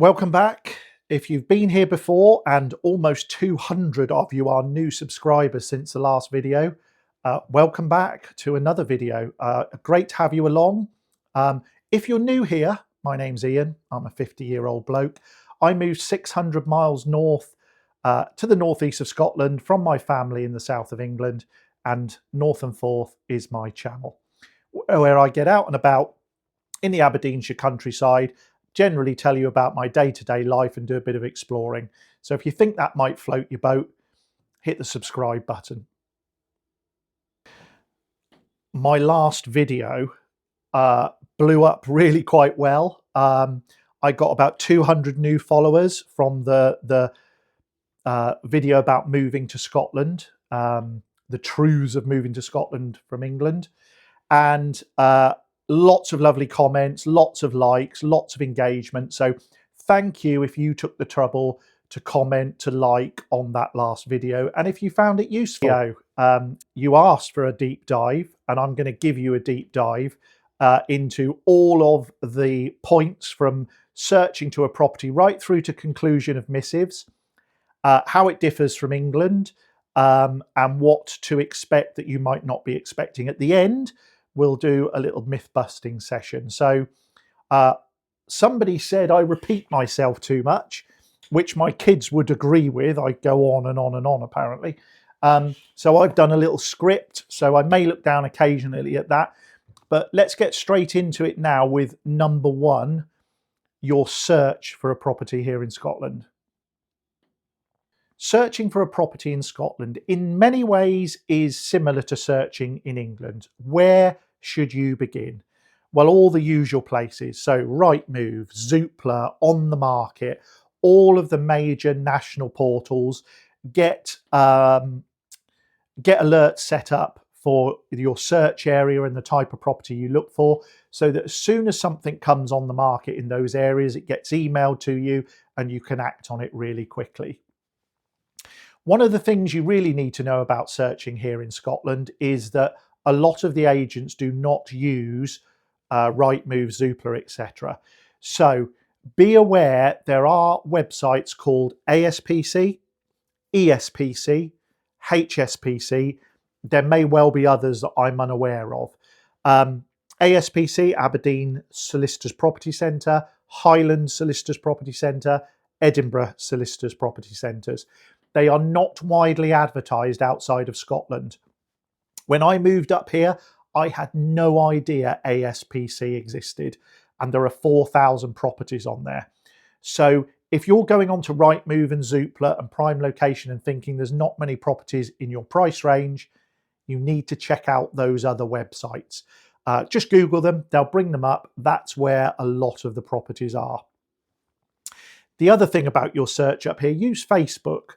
Welcome back. If you've been here before, and almost 200 of you are new subscribers since the last video, welcome back to another video. Great to have you along. If you're new here, my name's Ian. I'm a 50-year-old bloke. I moved 600 miles north to the northeast of Scotland from my family in the south of England, and North and Forth is my channel, where I get out and about in the Aberdeenshire countryside, generally tell you about my day-to-day life and do a bit of exploring. So if you think that might float your boat, hit the subscribe button. My last video blew up really quite well. I got about 200 new followers from the video about moving to Scotland, the truths of moving to Scotland from England, and lots of lovely comments, lots of likes, lots of engagement. So thank you if you took the trouble to comment, to like on that last video. And if you found it useful, you asked for a deep dive, and I'm going to give you a deep dive into all of the points from searching to a property right through to conclusion of missives, how it differs from England, and what to expect that you might not be expecting. At the end, we'll do a little myth-busting session. So somebody said I repeat myself too much, which my kids would agree with. I go on and on and on, apparently. So I've done a little script, so I may look down occasionally at that. But let's get straight into it now with number one, your search for a property here in Scotland. Searching for a property in Scotland in many ways is similar to searching in England. Where should you begin? Well, all the usual places. So Rightmove, Zoopla, On the Market, all of the major national portals get alerts set up for your search area and the type of property you look for, so that as soon as something comes on the market in those areas, it gets emailed to you and you can act on it really quickly. One of the things you really need to know about searching here in Scotland is that a lot of the agents do not use Rightmove, Zoopla, etc. So be aware there are websites called ASPC, ESPC, HSPC. There may well be others that I'm unaware of. ASPC, Aberdeen Solicitors Property Centre, Highland Solicitors Property Centre, Edinburgh Solicitors Property Centres. They are not widely advertised outside of Scotland. When I moved up here, I had no idea ASPC existed, and there are 4,000 properties on there. So if you're going on to Rightmove and Zoopla and Prime Location and thinking there's not many properties in your price range, you need to check out those other websites. Just Google them, they'll bring them up. That's where a lot of the properties are. The other thing about your search up here, use Facebook.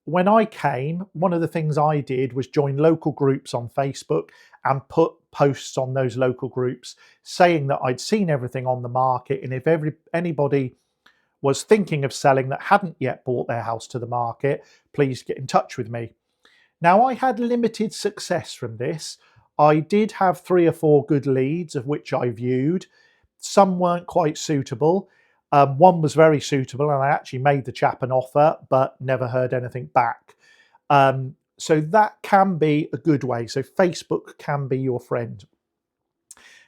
When I came, one of the things I did was join local groups on Facebook and put posts on those local groups saying that I'd seen everything on the market, and if anybody was thinking of selling that hadn't yet bought their house to the market, please get in touch with me. Now, I had limited success from this. I did have 3 or 4 good leads, of which I viewed. Some weren't quite suitable. One was very suitable, and I actually made the chap an offer, but never heard anything back. So that can be a good way. So Facebook can be your friend.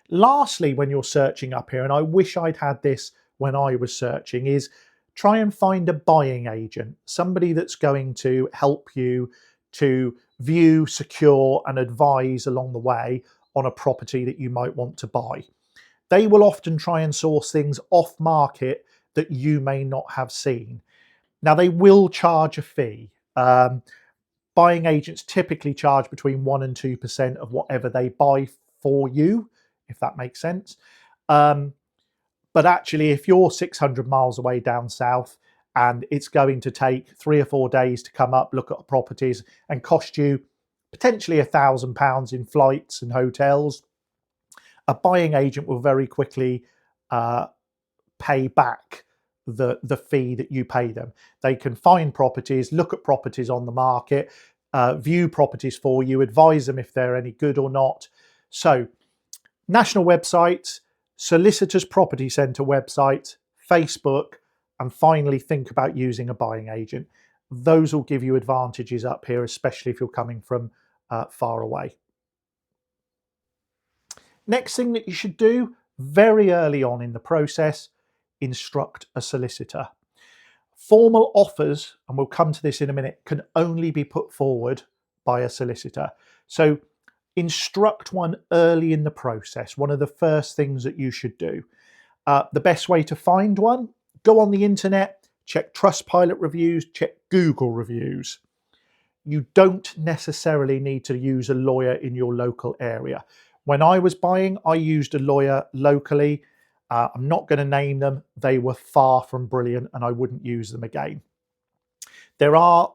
Lastly, when you're searching up here, and I wish I'd had this when I was searching, is try and find a buying agent, somebody that's going to help you to view, secure, and advise along the way on a property that you might want to buy. They will often try and source things off market that you may not have seen. Now, they will charge a fee. Buying agents typically charge between 1% and 2% of whatever they buy for you, if that makes sense. But actually, if you're 600 miles away down south and it's going to take 3 or 4 days to come up, look at properties, and cost you potentially £1,000 in flights and hotels, a buying agent will very quickly pay back the fee that you pay them. They can find properties, look at properties on the market, view properties for you, advise them if they're any good or not. So national websites, Solicitors Property Centre website, Facebook, And finally, think about using a buying agent. Those will give you advantages up here, especially if you're coming from far away. Next thing that you should do very early on in the process, instruct a solicitor. Formal offers, and we'll come to this in a minute, can only be put forward by a solicitor. So instruct one early in the process. One of the first things that you should do. The best way to find one, go on the internet, check Trustpilot reviews, check Google reviews. You don't necessarily need to use a lawyer in your local area. When I was buying, I used a lawyer locally. I'm not going to name them. They were far from brilliant and I wouldn't use them again. There are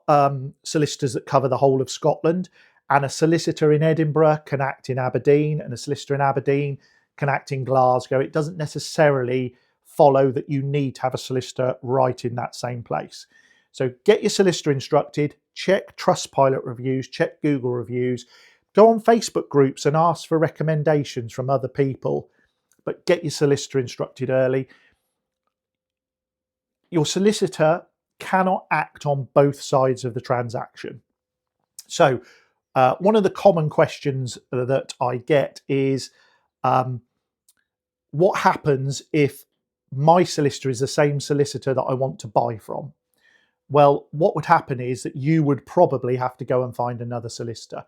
solicitors that cover the whole of Scotland, and a solicitor in Edinburgh can act in Aberdeen, and a solicitor in Aberdeen can act in Glasgow. It doesn't necessarily follow that you need to have a solicitor right in that same place. So get your solicitor instructed, check Trustpilot reviews, check Google reviews, go on Facebook groups and ask for recommendations from other people, but get your solicitor instructed early. Your solicitor cannot act on both sides of the transaction. So one of the common questions that I get is, what happens if my solicitor is the same solicitor that I want to buy from? Well, what would happen is that you would probably have to go and find another solicitor.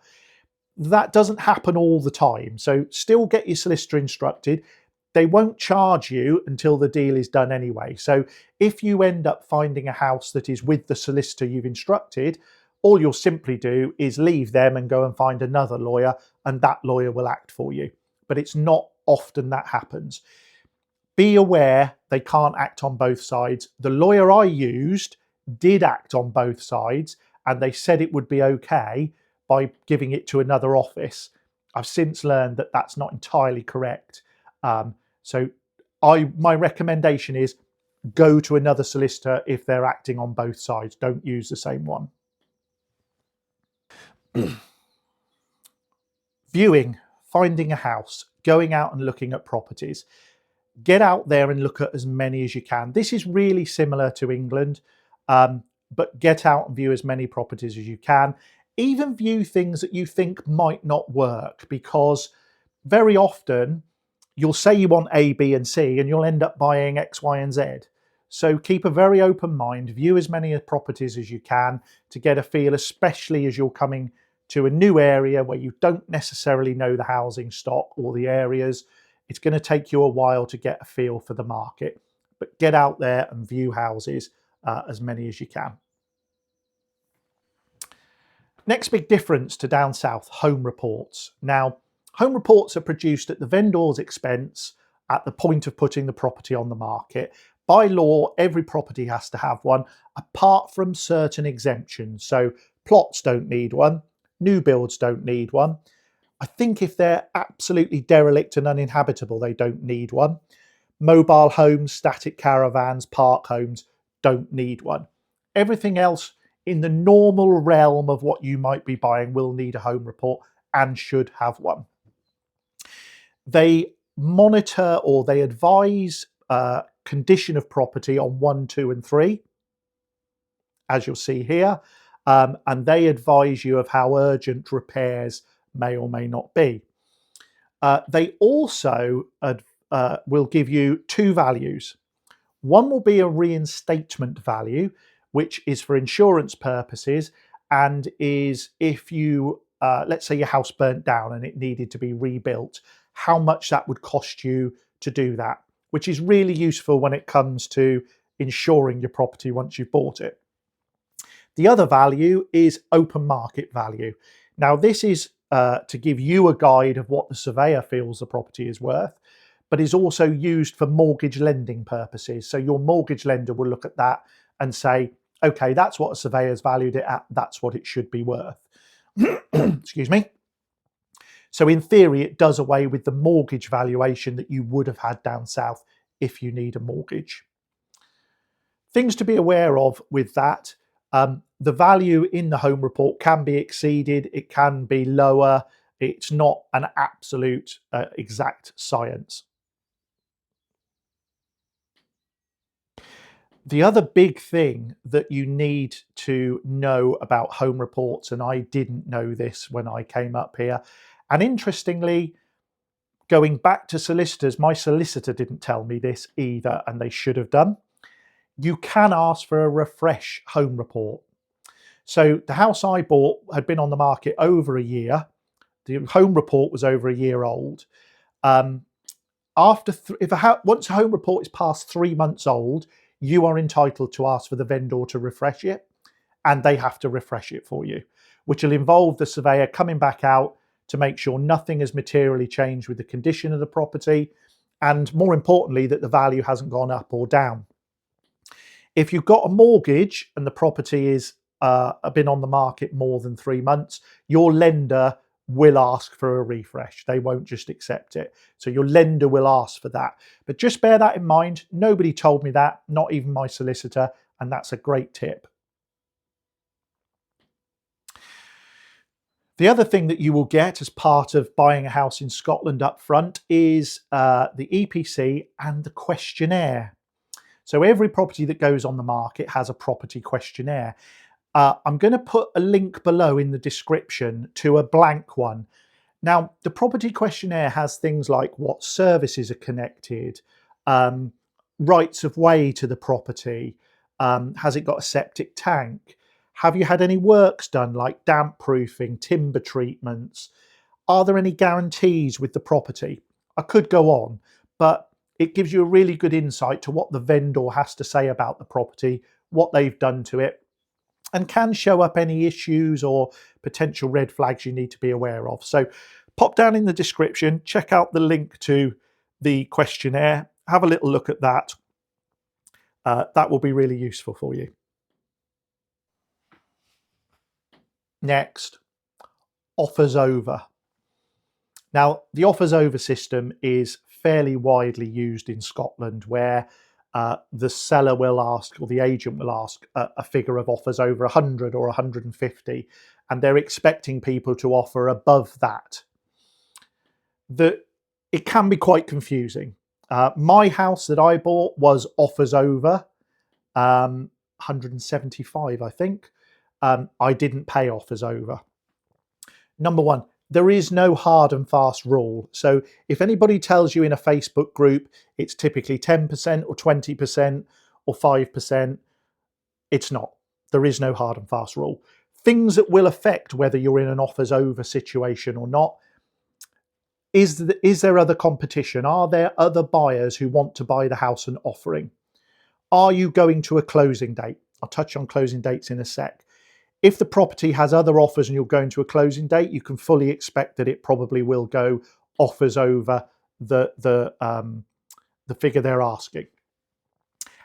That doesn't happen all the time. So still get your solicitor instructed. They won't charge you until the deal is done anyway. So if you end up finding a house that is with the solicitor you've instructed, all you'll simply do is leave them and go and find another lawyer, and that lawyer will act for you. But it's not often that happens. Be aware they can't act on both sides. The lawyer I used did act on both sides, and they said it would be okay by giving it to another office. I've since learned that that's not entirely correct. So my recommendation is go to another solicitor if they're acting on both sides. Don't use the same one. Viewing, finding a house, going out and looking at properties. Get out there and look at as many as you can. This is really similar to England, but get out and view as many properties as you can. Even view things that you think might not work, because very often you'll say you want A, B, and C, and you'll end up buying X, Y, and Z. So keep a very open mind, view as many properties as you can to get a feel, especially as you're coming to a new area where you don't necessarily know the housing stock or the areas. It's going to take you a while to get a feel for the market, but get out there and view houses as many as you can. Next big difference to down south, home reports. Now, home reports are produced at the vendor's expense at the point of putting the property on the market. By law, every property has to have one, apart from certain exemptions. So plots don't need one, new builds don't need one. I think if they're absolutely derelict and uninhabitable, they don't need one. Mobile homes, static caravans, park homes don't need one. Everything else in the normal realm of what you might be buying will need a home report and should have one. They monitor or they advise condition of property on 1, 2, and 3, as you'll see here, and they advise you of how urgent repairs may or may not be. They also will give you two values. One will be a reinstatement value, which is for insurance purposes and is if you, let's say your house burnt down and it needed to be rebuilt, how much that would cost you to do that, which is really useful when it comes to insuring your property once you've bought it. The other value is open market value. Now, this is to give you a guide of what the surveyor feels the property is worth, but is also used for mortgage lending purposes. So your mortgage lender will look at that and say, okay, that's what a surveyor's valued it at, that's what it should be worth. Excuse me. So in theory, it does away with the mortgage valuation that you would have had down south if you need a mortgage. Things to be aware of with that, the value in the home report can be exceeded, it can be lower, it's not an absolute exact science. The other big thing that you need to know about home reports, and I didn't know this when I came up here, and interestingly, going back to solicitors, my solicitor didn't tell me this either, and they should have done. You can ask for a refresh home report. So the house I bought had been on the market over a year. The home report was over a year old. Um, once a home report is past 3 months old, you are entitled to ask for the vendor to refresh it, and they have to refresh it for you, which will involve the surveyor coming back out to make sure nothing has materially changed with the condition of the property, and more importantly, that the value hasn't gone up or down. If you've got a mortgage and the property is been on the market more than 3 months, your lender will ask for a refresh. They won't just accept it. So your lender will ask for that. But just bear that in mind. Nobody told me that, not even my solicitor, and that's a great tip. The other thing that you will get as part of buying a house in Scotland up front is the EPC and the questionnaire. So every property that goes on the market has a property questionnaire. I'm going to put a link below in the description to a blank one. Now, the property questionnaire has things like what services are connected, rights of way to the property, has it got a septic tank, have you had any works done like damp proofing, timber treatments, are there any guarantees with the property? I could go on, but it gives you a really good insight to what the vendor has to say about the property, what they've done to it, and can show up any issues or potential red flags you need to be aware of. So pop down in the description, check out the link to the questionnaire, have a little look at that. That will be really useful for you. Next, offers over. Now, the offers over system is fairly widely used in Scotland, where the seller will ask, or the agent will ask, a figure of offers over 100 or 150, and they're expecting people to offer above that. It can be quite confusing. My house that I bought was offers over 175, I think. I didn't pay offers over. Number one, there is no hard and fast rule. So if anybody tells you in a Facebook group it's typically 10% or 20% or 5%, it's not. There is no hard and fast rule. Things that will affect whether you're in an offers over situation or not. Is there other competition? Are there other buyers who want to buy the house and offering? Are you going to a closing date? I'll touch on closing dates in a sec. If the property has other offers and you're going to a closing date, you can fully expect that it probably will go offers over the figure they're asking.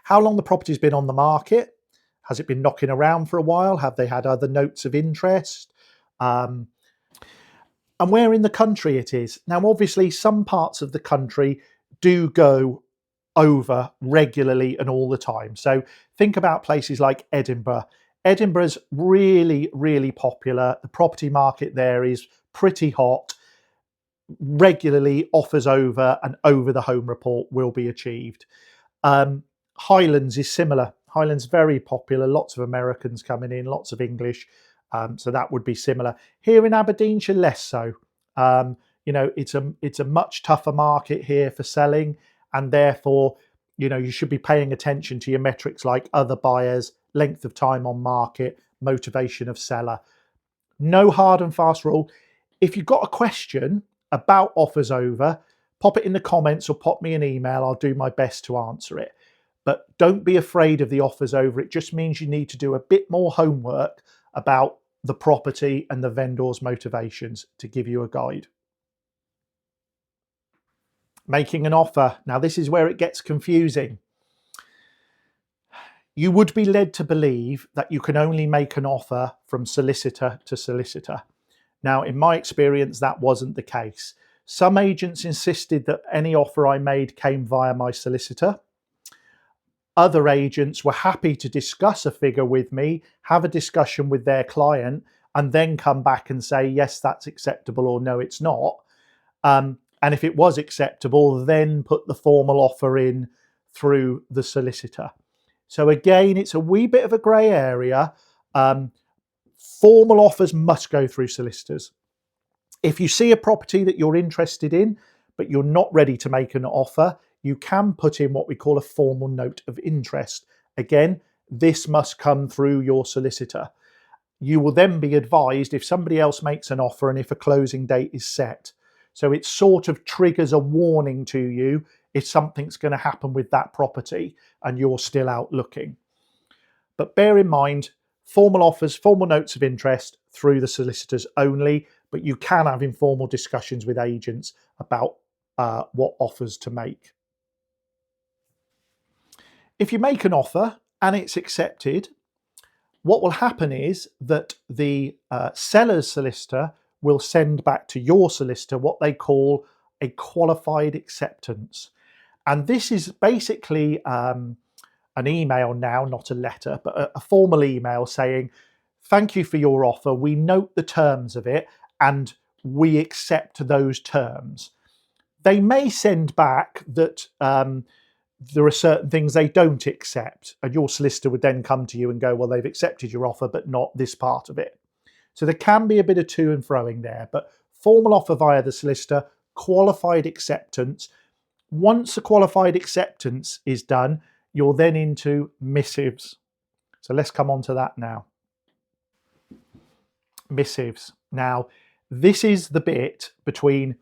How long the property's been on the market? Has it been knocking around for a while? Have they had other notes of interest? And where in the country it is. Now, obviously, some parts of the country do go over regularly and all the time. So think about places like Edinburgh. Edinburgh's really, really popular. The property market there is pretty hot. Regularly offers over and over the home report will be achieved. Highlands is similar. Highlands very popular. Lots of Americans coming in, lots of English. So that would be similar. Here in Aberdeenshire, less so. It's a much tougher market here for selling, and therefore, you should be paying attention to your metrics like other buyers, length of time on market, motivation of seller. No hard and fast rule. If you've got a question about offers over, pop it in the comments or pop me an email. I'll do my best to answer it. But don't be afraid of the offers over. It just means you need to do a bit more homework about the property and the vendor's motivations to give you a guide. Making an offer. Now, this is where it gets confusing. You would be led to believe that you can only make an offer from solicitor to solicitor. Now, in my experience, that wasn't the case. Some agents insisted that any offer I made came via my solicitor. Other agents were happy to discuss a figure with me, have a discussion with their client, and then come back and say, yes, that's acceptable, or no, it's not. And if it was acceptable, then put the formal offer in through the solicitor. So again, it's a wee bit of a grey area. Formal offers must go through solicitors. If you see a property that you're interested in, but you're not ready to make an offer, you can put in what we call a formal note of interest. Again, this must come through your solicitor. You will then be advised if somebody else makes an offer and if a closing date is set. So it sort of triggers a warning to you if something's going to happen with that property and you're still out looking. But bear in mind, formal offers, formal notes of interest through the solicitors only, but you can have informal discussions with agents about what offers to make. If you make an offer and it's accepted, what will happen is that the seller's solicitor will send back to your solicitor what they call a qualified acceptance. And this is basically an email now, not a letter, but a formal email saying, thank you for your offer. We note the terms of it and we accept those terms. They may send back that there are certain things they don't accept, and your solicitor would then come to you and go, well, they've accepted your offer, but not this part of it. So there can be a bit of to and froing there, but formal offer via the solicitor, qualified acceptance. Once the qualified acceptance is done, you're then into missives. So let's come on to that now. Missives. Now, this is the bit between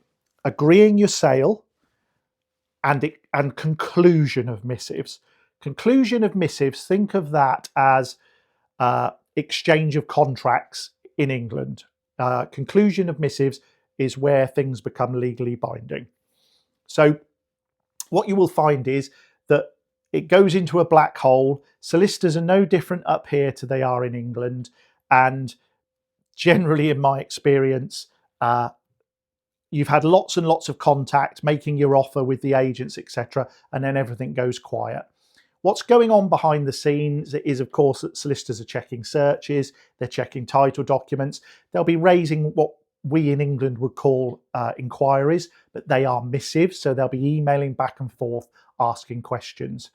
agreeing your sale and conclusion of missives. Conclusion of missives, think of that as exchange of contracts in England. Conclusion of missives is where things become legally binding. So what you will find is that it goes into a black hole. Solicitors are no different up here to they are in England. And generally, in my experience, you've had lots and lots of contact, making your offer with the agents, etc., and then everything goes quiet. What's going on behind the scenes is, of course, that solicitors are checking searches, they're checking title documents, they'll be raising what we in England would call inquiries, but they are missives, so they'll be emailing back and forth, asking questions.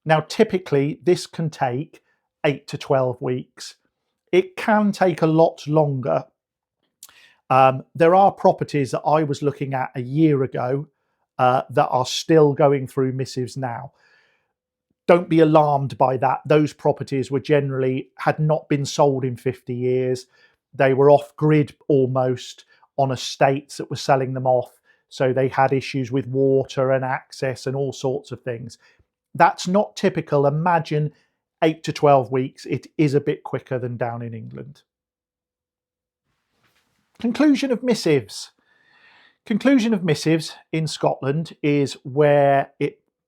Now, typically, this can take 8 to 12 weeks. It can take a lot longer. There are properties that I was looking at a year ago that are still going through missives now. Don't be alarmed by that. Those properties were generally had not been sold in 50 years. They were off grid almost on estates that were selling them off. So they had issues with water and access and all sorts of things. That's not typical. Imagine 8 to 12 weeks. It is a bit quicker than down in England. Conclusion of missives. Conclusion of missives in Scotland is where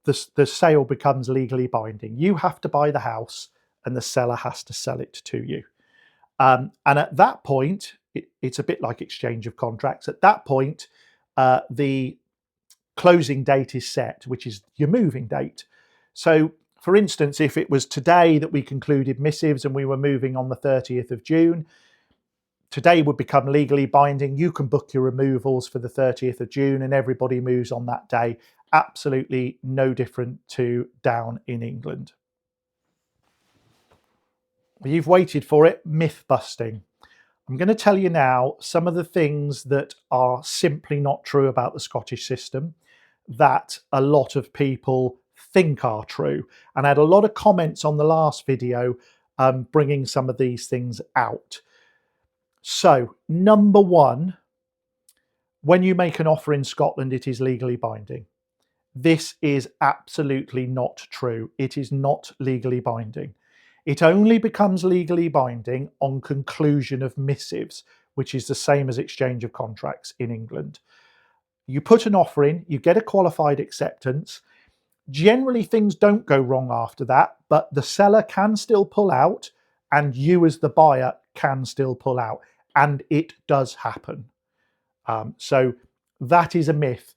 the sale becomes legally binding. You have to buy the house and the seller has to sell it to you. And at that point, it's a bit like exchange of contracts. At that point, the closing date is set, which is your moving date. So, for instance, if it was today that we concluded missives and we were moving on the 30th of June, today would become legally binding. You can book your removals for the 30th of June and everybody moves on that day. Absolutely no different to down in England. You've waited for it, myth busting. I'm going to tell you now some of the things that are simply not true about the Scottish system that a lot of people think are true. And I had a lot of comments on the last video bringing some of these things out. So, number one, when you make an offer in Scotland, it is legally binding. This is absolutely not true. It is not legally binding. It only becomes legally binding on conclusion of missives, which is the same as exchange of contracts in England. You put an offer in, you get a qualified acceptance. Generally, things don't go wrong after that, but the seller can still pull out and you as the buyer can still pull out. And it does happen. So that is a myth.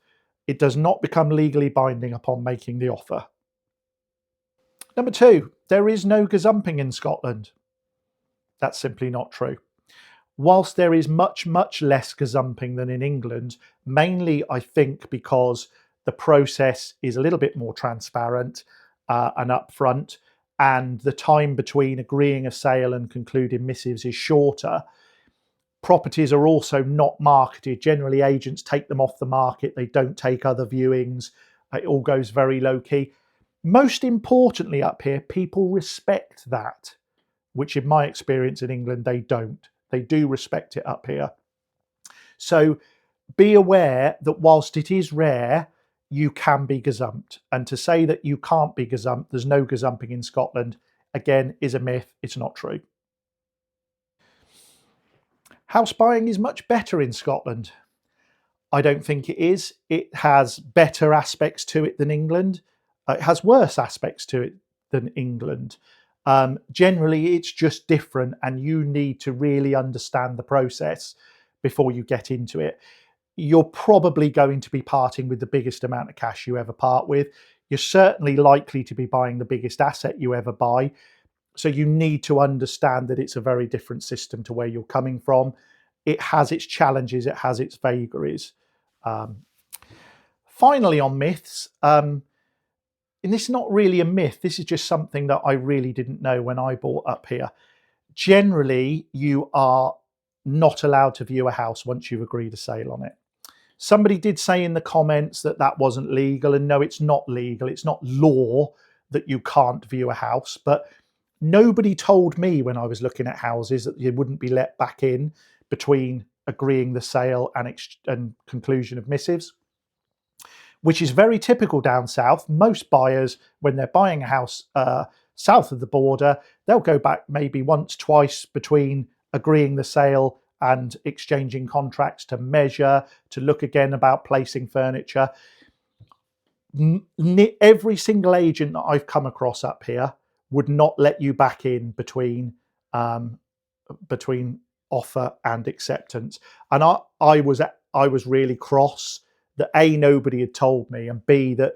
It does not become legally binding upon making the offer. Number two, there is no gazumping in Scotland. That's simply not true. Whilst there is much, much less gazumping than in England, mainly I think because the process is a little bit more transparent and upfront, and the time between agreeing a sale and concluding missives is shorter, properties are also not marketed. Generally, agents take them off the market. They don't take other viewings. It all goes very low key. Most importantly up here, people respect that, which in my experience in England, they don't. They do respect it up here. So be aware that whilst it is rare, you can be gazumped. And to say that you can't be gazumped, there's no gazumping in Scotland, again, is a myth. It's not true. House buying is much better in Scotland. I don't think it is. It has better aspects to it than England. It has worse aspects to it than England. Generally, it's just different, and you need to really understand the process before you get into it. You're probably going to be parting with the biggest amount of cash you ever part with. You're certainly likely to be buying the biggest asset you ever buy. So you need to understand that it's a very different system to where you're coming from. It has its challenges, it has its vagaries. Finally, on myths, and this is not really a myth, this is just something that I really didn't know when I bought up here. Generally, you are not allowed to view a house once you've agreed a sale on it. Somebody did say in the comments that that wasn't legal, and no, it's not legal. It's not law that you can't view a house, but nobody told me when I was looking at houses that you wouldn't be let back in between agreeing the sale and conclusion of missives, which is very typical down south. Most buyers, when they're buying a house south of the border, they'll go back maybe once, twice between agreeing the sale and exchanging contracts to measure, to look again about placing furniture. Every single agent that I've come across up here would not let you back in between offer and acceptance. And I was really cross that A, nobody had told me, and B, that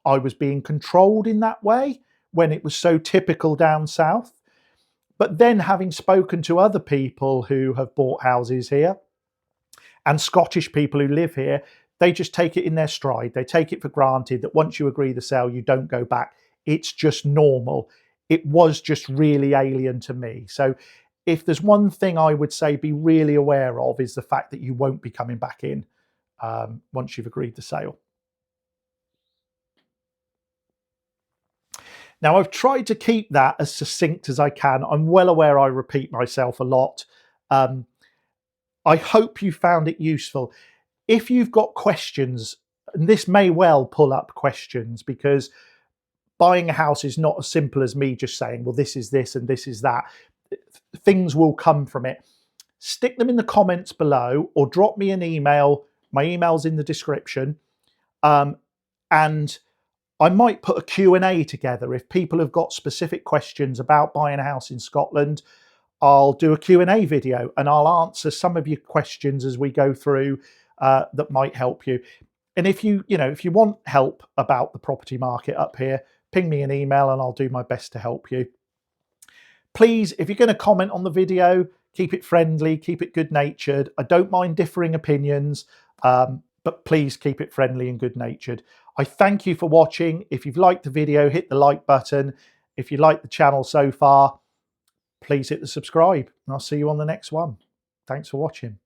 I was being controlled in that way when it was so typical down south. But then, having spoken to other people who have bought houses here and Scottish people who live here, they just take it in their stride. They take it for granted that once you agree the sale, you don't go back. It's just normal. It was just really alien to me. So if there's one thing I would say be really aware of, is the fact that you won't be coming back in once you've agreed the sale. Now, I've tried to keep that as succinct as I can. I'm well aware I repeat myself a lot. I hope you found it useful. If you've got questions, and this may well pull up questions, because buying a house is not as simple as me just saying, well, this is this and this is that. Things will come from it. Stick them in the comments below or drop me an email. My email's in the description. And I might put a Q&A together. If people have got specific questions about buying a house in Scotland, I'll do a Q&A video and I'll answer some of your questions as we go through that might help you. And if you want help about the property market up here, ping me an email and I'll do my best to help you. Please, if you're going to comment on the video, keep it friendly, keep it good-natured. I don't mind differing opinions, but please keep it friendly and good-natured. I thank you for watching. If you've liked the video, hit the like button. If you like the channel so far, please hit the subscribe, and I'll see you on the next one. Thanks for watching.